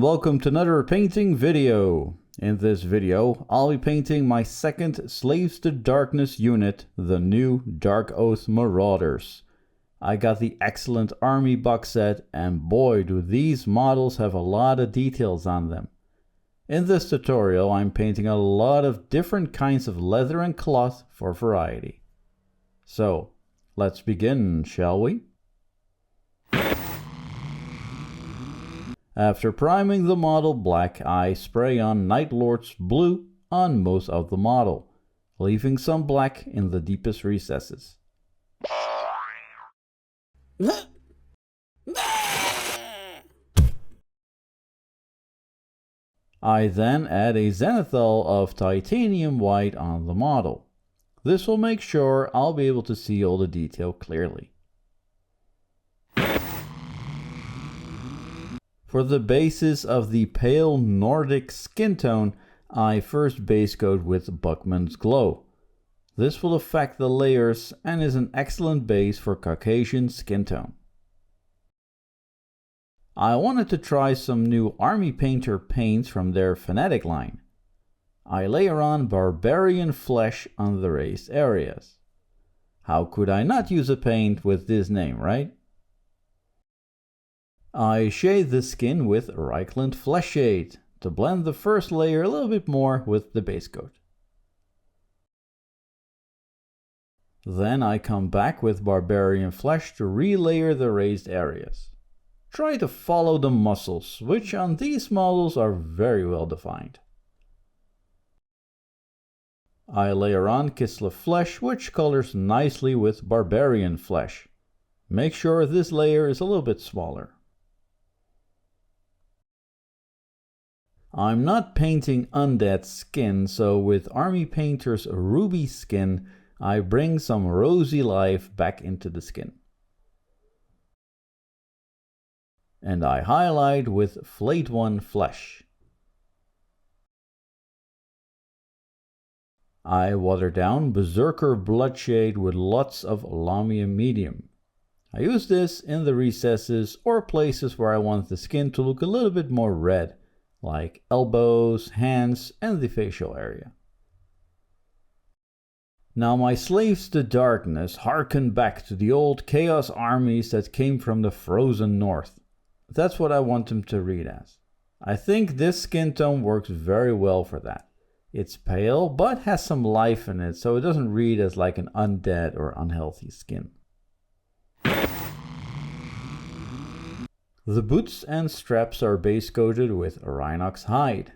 welcome to another painting video. In this video, I'll be painting my second Slaves to Darkness unit, the new Darkoath Marauders. I got the excellent army box set, and boy do these models have a lot of details on them. In this tutorial, I'm painting a lot of different kinds of leather and cloth for variety. So, let's begin, shall we? After priming the model black, I spray on Night Lord's blue on most of the model, leaving some black in the deepest recesses. I then add a zenithal of titanium white on the model. This will make sure I'll be able to see all the detail clearly. For the basis of the pale Nordic skin tone, I first base coat with Bugman's Glow. This will affect the layers and is an excellent base for Caucasian skin tone. I wanted to try some new Army Painter paints from their Fanatic line. I layer on Barbarian Flesh on the raised areas. How could I not use a paint with this name, right? I shade the skin with Reichland Fleshshade to blend the first layer a little bit more with the base coat. Then I come back with Barbarian Flesh to relayer the raised areas. Try to follow the muscles, which on these models are very well defined. I layer on Kislev Flesh, which colors nicely with Barbarian Flesh. Make sure this layer is a little bit smaller. I'm not painting undead skin, so with Army Painter's Ruby Skin, I bring some rosy life back into the skin. And I highlight with Flayed One Flesh. I water down Berserker Bloodshade with lots of Lamia Medium. I use this in the recesses or places where I want the skin to look a little bit more red, like elbows, hands, and the facial area. Now my Slaves to Darkness harken back to the old Chaos armies that came from the frozen north. That's what I want them to read as. I think this skin tone works very well for that. It's pale, but has some life in it, so it doesn't read as like an undead or unhealthy skin. The boots and straps are base coated with Rhinox hide.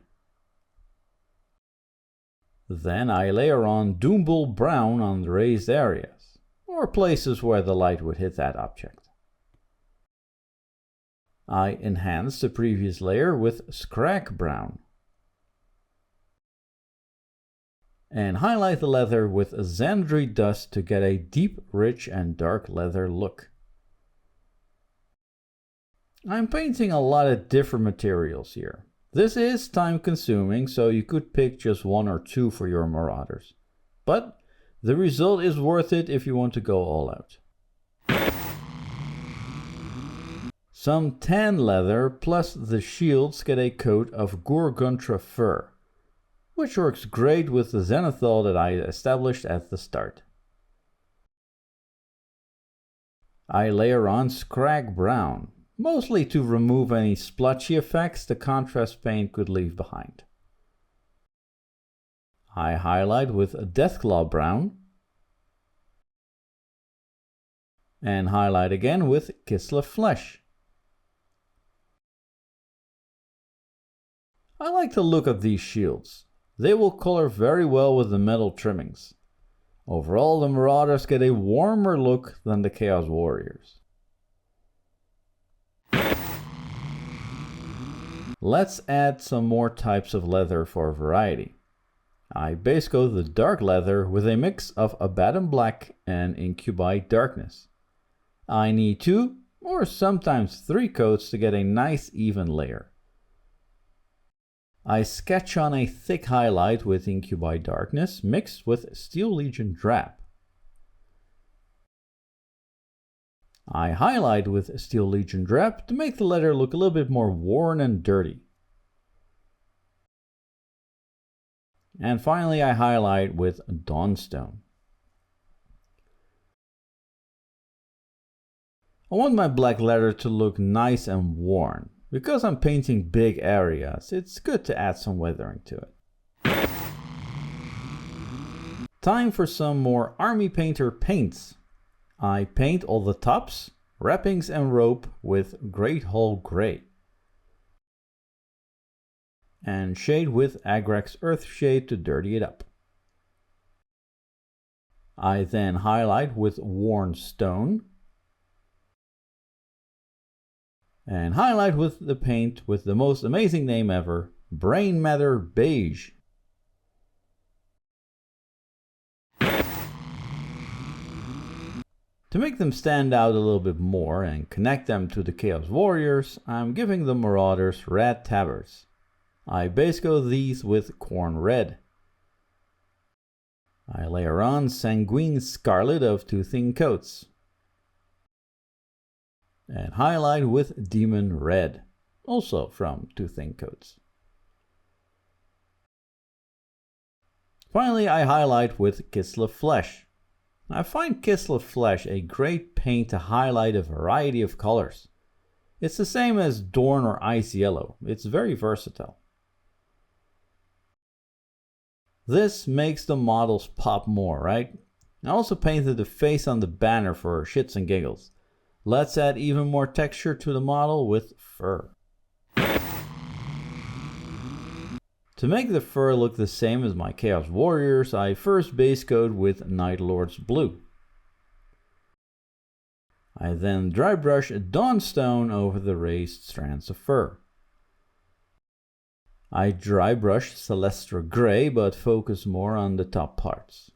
Then I layer on Doombull Brown on the raised areas, or places where the light would hit that object. I enhance the previous layer with Scrag Brown. And highlight the leather with Xandri Dust to get a deep, rich and dark leather look. I'm painting a lot of different materials here. This is time consuming, so you could pick just one or two for your Marauders. But the result is worth it if you want to go all out. Some tan leather plus the shields get a coat of Gorguntra fur, which works great with the zenithal that I established at the start. I layer on Scrag Brown, mostly to remove any splotchy effects the contrast paint could leave behind. I highlight with Deathclaw Brown, and highlight again with Kislev Flesh. I like the look of these shields. They will color very well with the metal trimmings. Overall, the Marauders get a warmer look than the Chaos Warriors. Let's add some more types of leather for variety. I base coat the dark leather with a mix of Abaddon Black and Incubi Darkness. I need 2 or sometimes 3 coats to get a nice even layer. I sketch on a thick highlight with Incubi Darkness mixed with Steel Legion Drab. I highlight with Steel Legion Drab to make the leather look a little bit more worn and dirty. And finally I highlight with Dawnstone. I want my black leather to look nice and worn. Because I'm painting big areas, it's good to add some weathering to it. Time for some more Army Painter paints. I paint all the tops, wrappings and rope with Great Hall Grey. And shade with Agrax Earthshade to dirty it up. I then highlight with Worn Stone. And highlight with the paint with the most amazing name ever, Brainmatter Beige. To make them stand out a little bit more and connect them to the Chaos Warriors, I'm giving the Marauders red tabards. I base coat these with Corn Red. I layer on Sanguine Scarlet of 2 thin coats. And highlight with Demon Red, also from 2 thin coats. Finally, I highlight with Kislev Flesh. I find Kislev Flesh a great paint to highlight a variety of colors. It's the same as Dorn or Ice Yellow, it's very versatile. This makes the models pop more, right? I also painted the face on the banner for shits and giggles. Let's add even more texture to the model with fur. To make the fur look the same as my Chaos Warriors, I first base coat with Night Lord's Blue. I then dry brush Dawnstone over the raised strands of fur. I dry brush Celestra Grey, but focus more on the top parts.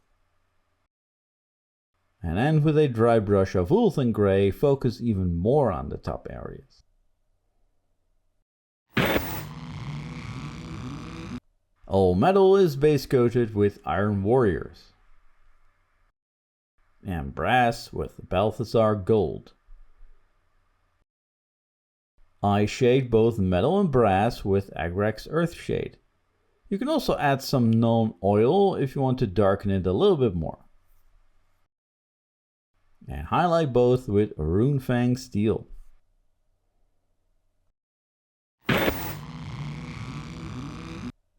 And end with a dry brush of Ulthen Grey, focus even more on the top areas. All metal is base coated with Iron Warriors. And brass with Balthasar Gold. I shade both metal and brass with Agrax Earthshade. You can also add some Nuln Oil if you want to darken it a little bit more. And highlight both with Runefang Steel.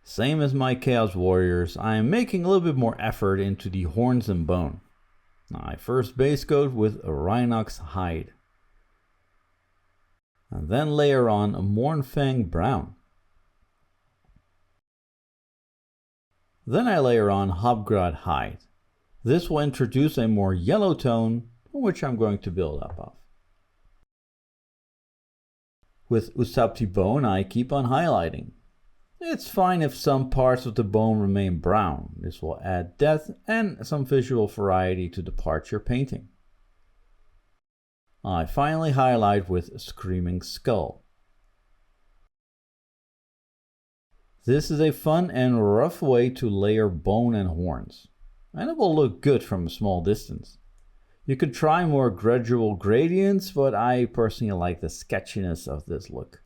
Same as my Chaos Warriors, I am making a little bit more effort into the horns and bone. I first base coat with a Rhinox Hide. And then layer on a Mournfang Brown. Then I layer on Hobgrot Hide. This will introduce a more yellow tone, which I'm going to build up of. With Ushabti Bone I keep on highlighting. It's fine if some parts of the bone remain brown. This will add depth and some visual variety to the parts you're painting. I finally highlight with Screaming Skull. This is a fun and rough way to layer bone and horns, and it will look good from a small distance. You could try more gradual gradients, but I personally like the sketchiness of this look.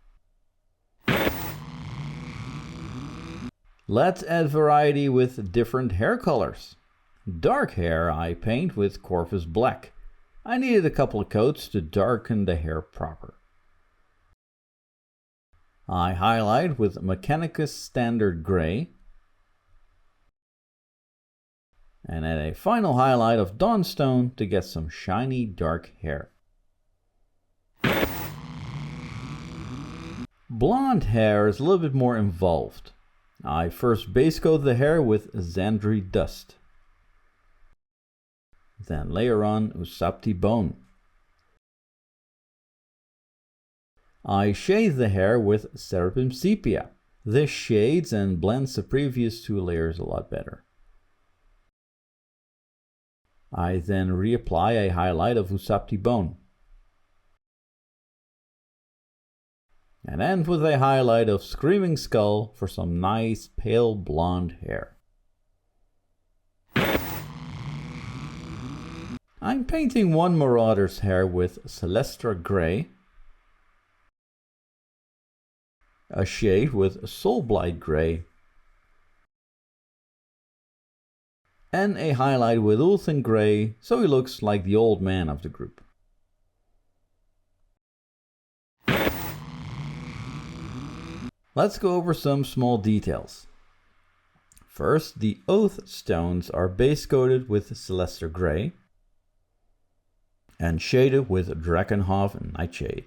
Let's add variety with different hair colors. Dark hair I paint with Corvus Black. I needed a couple of coats to darken the hair proper. I highlight with Mechanicus Standard Grey. And add a final highlight of Dawnstone to get some shiny dark hair. Blonde hair is a little bit more involved. I first base coat the hair with Xandri Dust. Then layer on Ushabti Bone. I shade the hair with Seraphim Sepia. This shades and blends the previous 2 layers a lot better. I then reapply a highlight of Ushabti Bone. And end with a highlight of Screaming Skull for some nice pale blonde hair. I'm painting one Marauder's hair with Celestra Grey, a shade with Soulblight Grey, and a highlight with Ulthen Grey, so he looks like the old man of the group. Let's go over some small details. First, the Oath stones are base coated with Celestra Grey and shaded with Drakenhof Nightshade.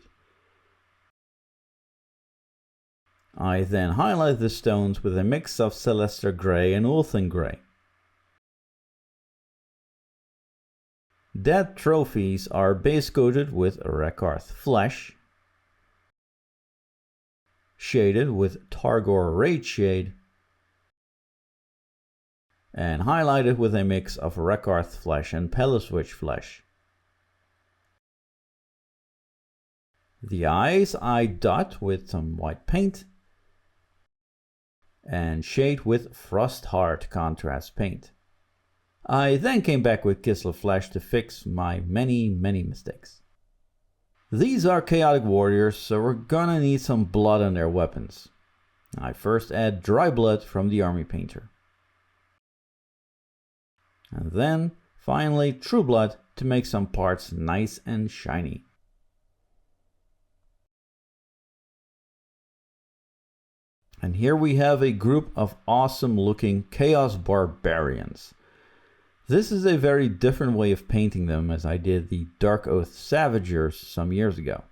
I then highlight the stones with a mix of Celestra Grey and Ulthen Grey. Dead trophies are base coated with Agrax Flesh, shaded with Tabards Earthshade, and highlighted with a mix of Agrax Flesh and Pelliswitch Flesh. The eyes I dot with some white paint and shade with Frostheart contrast paint. I then came back with Kislev Flesh to fix my many mistakes. These are chaotic warriors, so we're gonna need some blood on their weapons. I first add dry blood from the army painter. And then, finally, true blood to make some parts nice and shiny. And here we have a group of awesome looking Chaos Barbarians. This is a very different way of painting them as I did the Darkoath Savagers some years ago.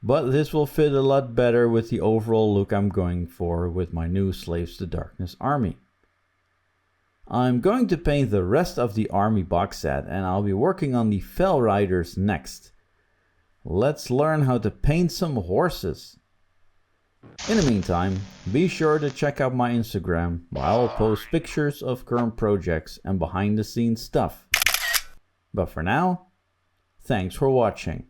But this will fit a lot better with the overall look I'm going for with my new Slaves to Darkness army. I'm going to paint the rest of the army box set and I'll be working on the Fell Riders next. Let's learn how to paint some horses. In the meantime, be sure to check out my Instagram where I'll post pictures of current projects and behind the scenes stuff. But for now, thanks for watching.